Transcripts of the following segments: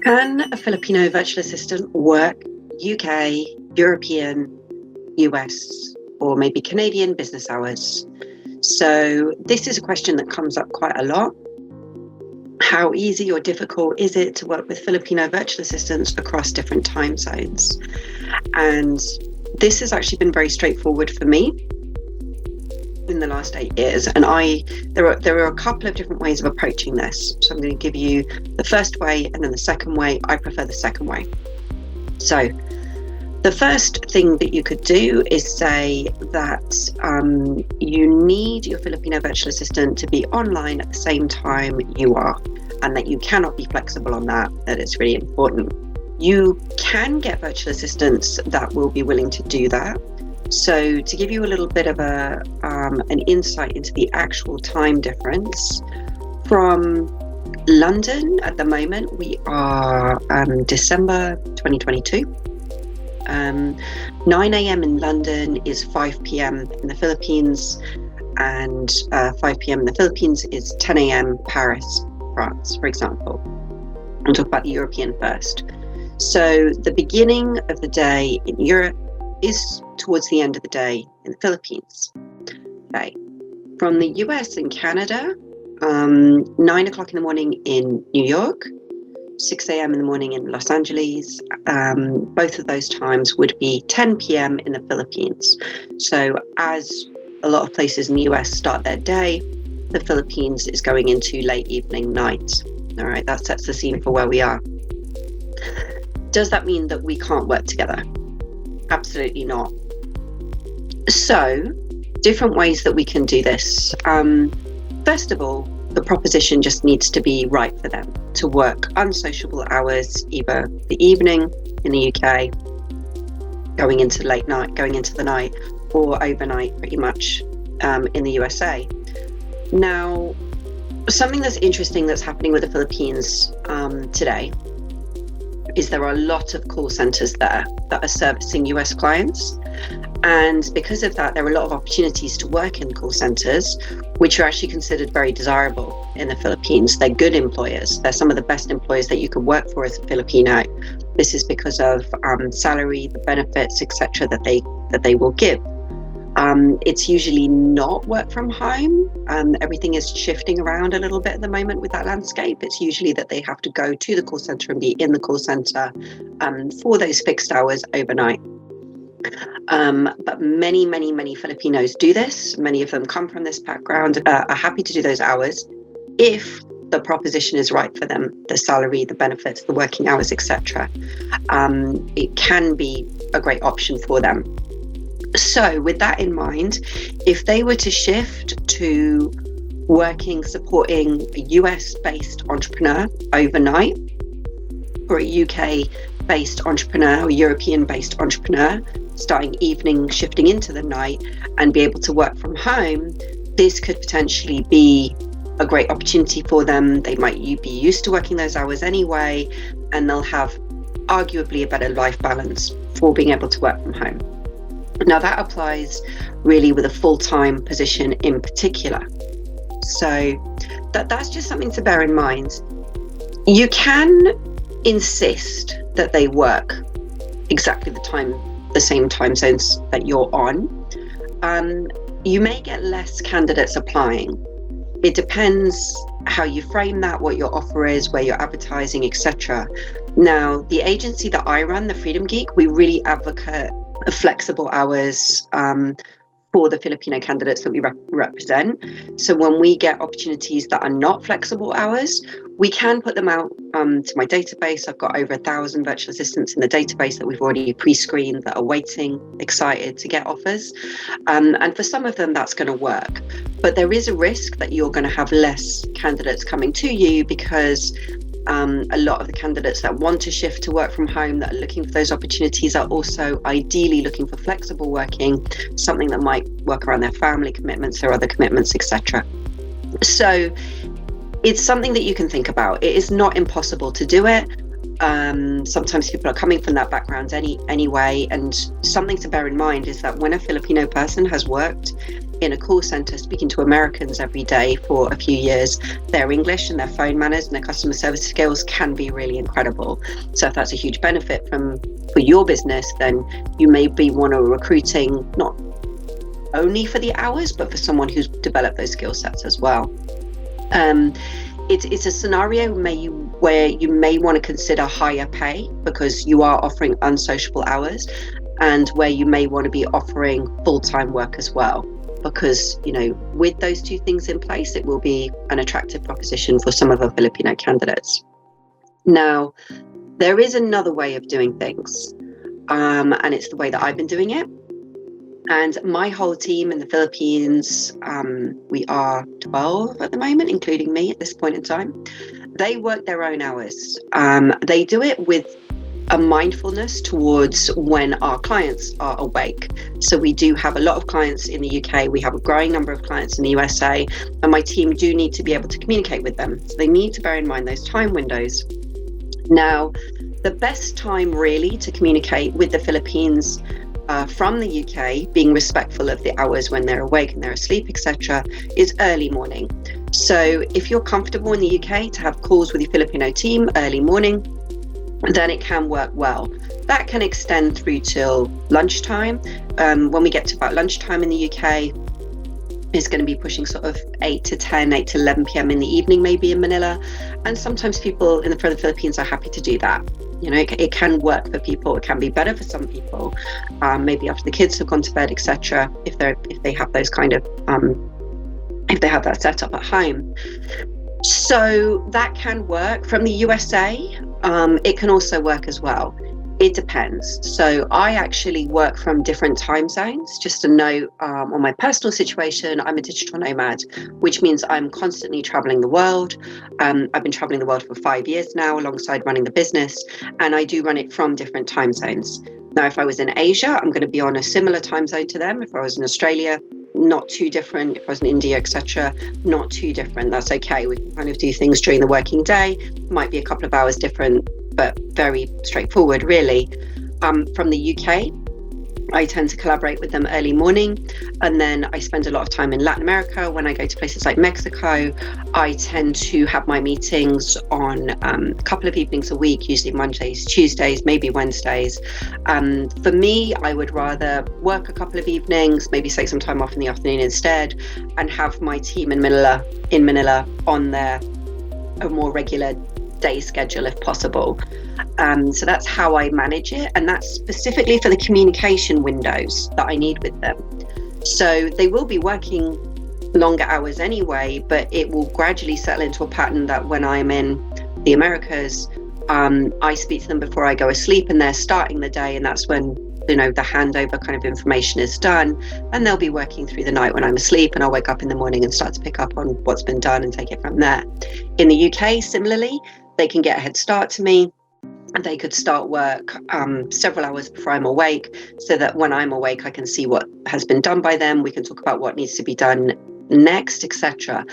Can a Filipino virtual assistant work UK, European, US, or maybe Canadian business hours? So this is a question that comes up quite a lot. How easy or difficult is it to work with Filipino virtual assistants across different time zones? And this has actually been very straightforward for me in the last 8 years. And there are a couple of different ways of approaching this. So I'm going to give you the first way and then the second way. I prefer the second way. So the first thing that you could do is say that you need your Filipino virtual assistant to be online at the same time you are, and that you cannot be flexible on that it's really important. You can get virtual assistants that will be willing to do that. So to give you a little bit of an insight into the actual time difference, from London at the moment, we are December 2022. 9 a.m. in London is 5 p.m. in the Philippines, and 5 p.m. in the Philippines is 10 a.m. Paris, France, for example. I'll talk about the European first. So the beginning of the day in Europe is towards the end of the day in the Philippines. Okay. From the US and Canada, 9 o'clock in the morning in New York, 6 a.m. in the morning in Los Angeles. Both of those times would be 10 p.m. in the Philippines. So as a lot of places in the US start their day, the Philippines is going into late evening night. All right, that sets the scene for where we are. Does that mean that we can't work together? Absolutely not. So, different ways that we can do this. First of all, the proposition just needs to be right for them to work unsociable hours, either the evening in the UK, going into late night, going into the night, or overnight pretty much in the USA. Now, something that's interesting that's happening with the Philippines today is there are a lot of call centers there that are servicing US clients. And because of that, there are a lot of opportunities to work in call centers, which are actually considered very desirable in the Philippines. They're good employers. They're some of the best employers that you could work for as a Filipino. This is because of salary, the benefits, etc., that they will give. It's usually not work from home. Everything is shifting around a little bit at the moment with that landscape. It's usually that they have to go to the call center and be in the call center for those fixed hours overnight. But many Filipinos do this. Many of them come from this background, are happy to do those hours if the proposition is right for them, the salary, the benefits, the working hours, etc. It can be a great option for them. So with that in mind, if they were to shift to working, supporting a US-based entrepreneur overnight, or a UK-based entrepreneur or European-based entrepreneur, starting evening, shifting into the night, and be able to work from home, this could potentially be a great opportunity for them. They might be used to working those hours anyway, and they'll have arguably a better life balance for being able to work from home. Now that applies really with a full-time position in particular. So that's just something to bear in mind. You can insist that they work exactly the same time zones that you're on. You may get less candidates applying. It depends how you frame that, what your offer is, where you're advertising, etc. Now, the agency that I run, the Freedom Geek, we really advocate flexible hours for the Filipino candidates that we represent. So when we get opportunities that are not flexible hours, we can put them out to my database. I've got over 1,000 virtual assistants in the database that we've already pre-screened that are waiting, excited to get offers. And for some of them, that's going to work. But there is a risk that you're going to have less candidates coming to you because a lot of the candidates that want to shift to work from home, that are looking for those opportunities, are also ideally looking for flexible working, something that might work around their family commitments or other commitments, etc. So it's something that you can think about. It is not impossible to do it. Sometimes people are coming from that background anyway, and something to bear in mind is that when a Filipino person has worked in a call center speaking to Americans every day for a few years, their English and their phone manners and their customer service skills can be really incredible. So if that's a huge benefit for your business, then you may be one of recruiting not only for the hours, but for someone who's developed those skill sets as well. It's a scenario where you may want to consider higher pay because you are offering unsociable hours, and where you may want to be offering full-time work as well, because with those two things in place, it will be an attractive proposition for some of our Filipino candidates. Now, there is another way of doing things, and it's the way that I've been doing it. And my whole team in the Philippines, we are 12 at the moment, including me at this point in time. They work their own hours. They do it with a mindfulness towards when our clients are awake. So we do have a lot of clients in the UK. We have a growing number of clients in the USA, and my team do need to be able to communicate with them. So they need to bear in mind those time windows. Now, the best time really to communicate with the Philippines from the UK, being respectful of the hours when they're awake and they're asleep, etc., is early morning. So if you're comfortable in the UK to have calls with your Filipino team early morning, then it can work well. That can extend through till lunchtime. When we get to about lunchtime in the UK, it's going to be pushing sort of 8 to 11 p.m. in the evening, maybe in Manila. And sometimes people in the Philippines are happy to do that. It can work for people. It can be better for some people, maybe after the kids have gone to bed, etc. If they have those kind of if they have that set up at home. So that can work. From the USA, it can also work as well. It depends. So I actually work from different time zones. Just a note on my personal situation, I'm a digital nomad, which means I'm constantly traveling the world. I've been traveling the world for 5 years now alongside running the business, and I do run it from different time zones. Now, if I was in Asia, I'm going to be on a similar time zone to them. If I was in Australia, not too different. If I was in India, etc., not too different. That's okay. We can kind of do things during the working day. Might be a couple of hours different, but very straightforward, really. From the UK, I tend to collaborate with them early morning, and then I spend a lot of time in Latin America. When I go to places like Mexico, I tend to have my meetings on a couple of evenings a week, usually Mondays, Tuesdays, maybe Wednesdays. For me, I would rather work a couple of evenings, maybe take some time off in the afternoon instead, and have my team in Manila on a more regular day schedule if possible. So that's how I manage it, and that's specifically for the communication windows that I need with them. So they will be working longer hours anyway, but it will gradually settle into a pattern that when I'm in the Americas, I speak to them before I go asleep, and they're starting the day, and that's when the handover kind of information is done, and they'll be working through the night when I'm asleep, and I'll wake up in the morning and start to pick up on what's been done and take it from there. In the UK, similarly, they can get a head start to me. They could start work several hours before I'm awake, so that when I'm awake, I can see what has been done by them. We can talk about what needs to be done next, etc.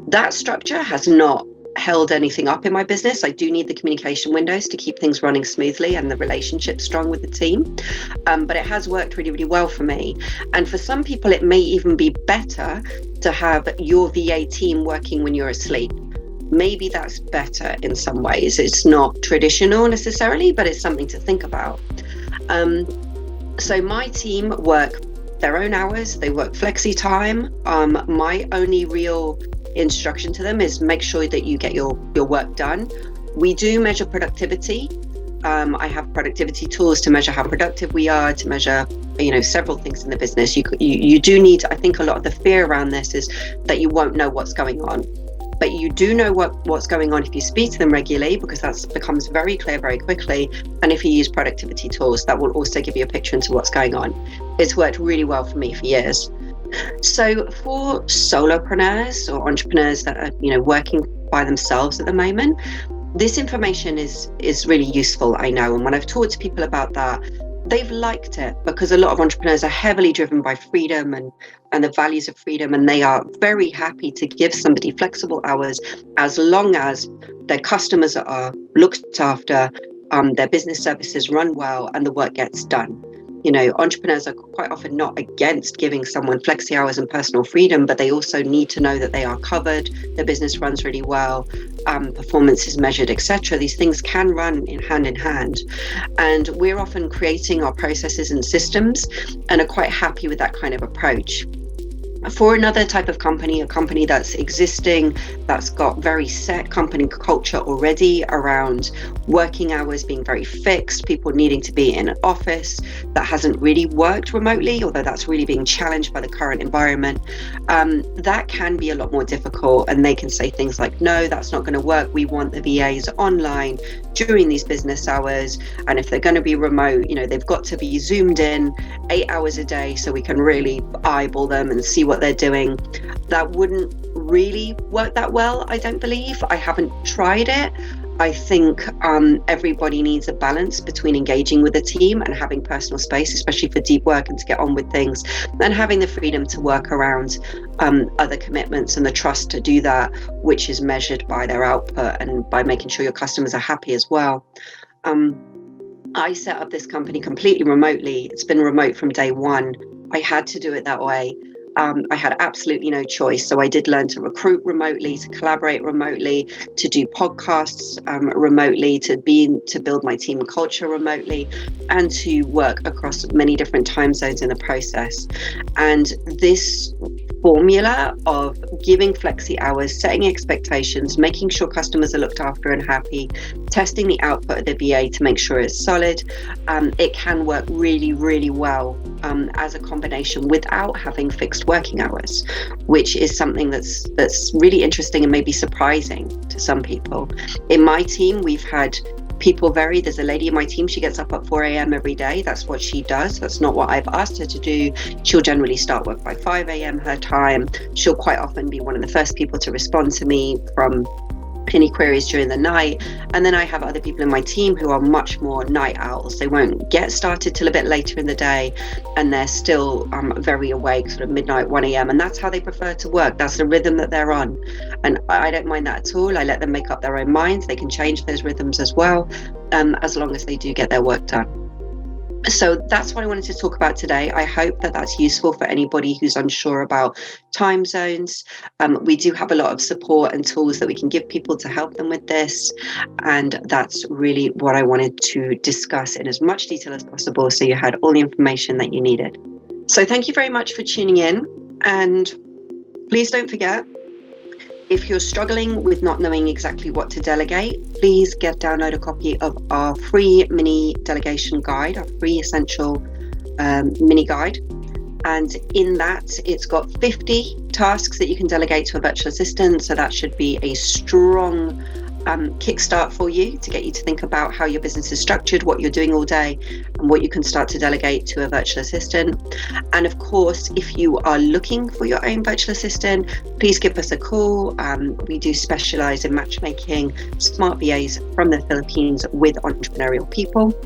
That structure has not held anything up in my business. I do need the communication windows to keep things running smoothly and the relationship strong with the team. But it has worked really, really well for me. And for some people, it may even be better to have your VA team working when you're asleep. Maybe that's better in some ways. It's not traditional necessarily, but it's something to think about. So my team work their own hours. They work flexi time. My only real instruction to them is make sure that you get your work done. We do measure productivity. I have productivity tools to measure how productive we are, to measure several things in the business. You do need, I think a lot of the fear around this is that you won't know what's going on. But you do know what's going on if you speak to them regularly, because that becomes very clear very quickly. And if you use productivity tools, that will also give you a picture into what's going on. It's worked really well for me for years. So for solopreneurs or entrepreneurs that are working by themselves at the moment, this information is really useful, I know. And when I've talked to people about that, they've liked it, because a lot of entrepreneurs are heavily driven by freedom and the values of freedom, and they are very happy to give somebody flexible hours as long as their customers are looked after, their business services run well, and the work gets done. Entrepreneurs are quite often not against giving someone flexi hours and personal freedom, but they also need to know that they are covered, their business runs really well, performance is measured, etc. These things can run in hand. And we're often creating our processes and systems and are quite happy with that kind of approach. For another type of company, a company that's existing, that's got very set company culture already around working hours being very fixed, people needing to be in an office, that hasn't really worked remotely, although that's really being challenged by the current environment, that can be a lot more difficult. And they can say things like, no, that's not going to work. We want the VAs online during these business hours. And if they're going to be remote, they've got to be zoomed in 8 hours a day so we can really eyeball them and see what they're doing. That wouldn't really work that well, I don't believe. I haven't tried it. I think everybody needs a balance between engaging with the team and having personal space, especially for deep work and to get on with things, and having the freedom to work around other commitments and the trust to do that, which is measured by their output and by making sure your customers are happy as well. I set up this company completely remotely. It's been remote from day one. I had to do it that way. I had absolutely no choice. So I did learn to recruit remotely, to collaborate remotely, to do podcasts remotely, to build my team culture remotely, and to work across many different time zones in the process. And this formula of giving flexi hours, setting expectations, making sure customers are looked after and happy, testing the output of the VA to make sure it's solid, it can work really, really well as a combination without having fixed working hours, which is something that's really interesting and maybe surprising to some people. In my team, we've had people vary. There's a lady in my team, she gets up at 4 a.m. every day. That's what she does. That's not what I've asked her to do. She'll generally start work by 5 a.m. her time. She'll quite often be one of the first people to respond to me from any queries during the night. And then I have other people in my team who are much more night owls. They won't get started till a bit later in the day, and they're still very awake, sort of midnight, 1 a.m. And that's how they prefer to work. That's the rhythm that they're on. And I don't mind that at all. I let them make up their own minds. They can change those rhythms as well, as long as they do get their work done. So that's what I wanted to talk about today. I hope that that's useful for anybody who's unsure about time zones. We do have a lot of support and tools that we can give people to help them with this. And that's really what I wanted to discuss in as much detail as possible, so you had all the information that you needed. So thank you very much for tuning in. And please don't forget, if you're struggling with not knowing exactly what to delegate, please download a copy of our free mini delegation guide, our free essential mini guide. And in that, it's got 50 tasks that you can delegate to a virtual assistant. So that should be a strong kickstart for you to get you to think about how your business is structured, what you're doing all day, and what you can start to delegate to a virtual assistant. And of course, if you are looking for your own virtual assistant, please give us a call. We do specialize in matchmaking smart VAs from the Philippines with entrepreneurial people.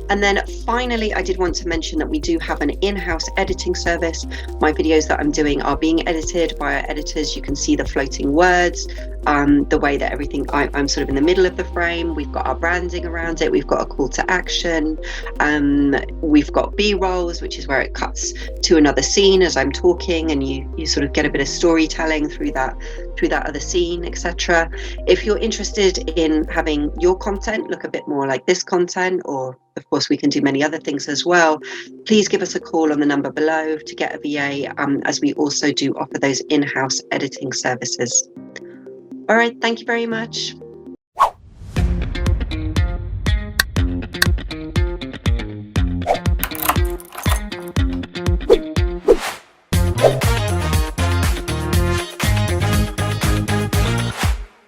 And then finally, I did want to mention that we do have an in-house editing service. My videos that I'm doing are being edited by our editors. You can see the floating words, the way that everything, I'm sort of in the middle of the frame. We've got our branding around it. We've got a call to action. We've got B-rolls, which is where it cuts to another scene as I'm talking, and you sort of get a bit of storytelling through that other scene, etc. If you're interested in having your content look a bit more like this content, or of course we can do many other things as well, please give us a call on the number below to get a VA, as we also do offer those in-house editing services. All right, thank you very much.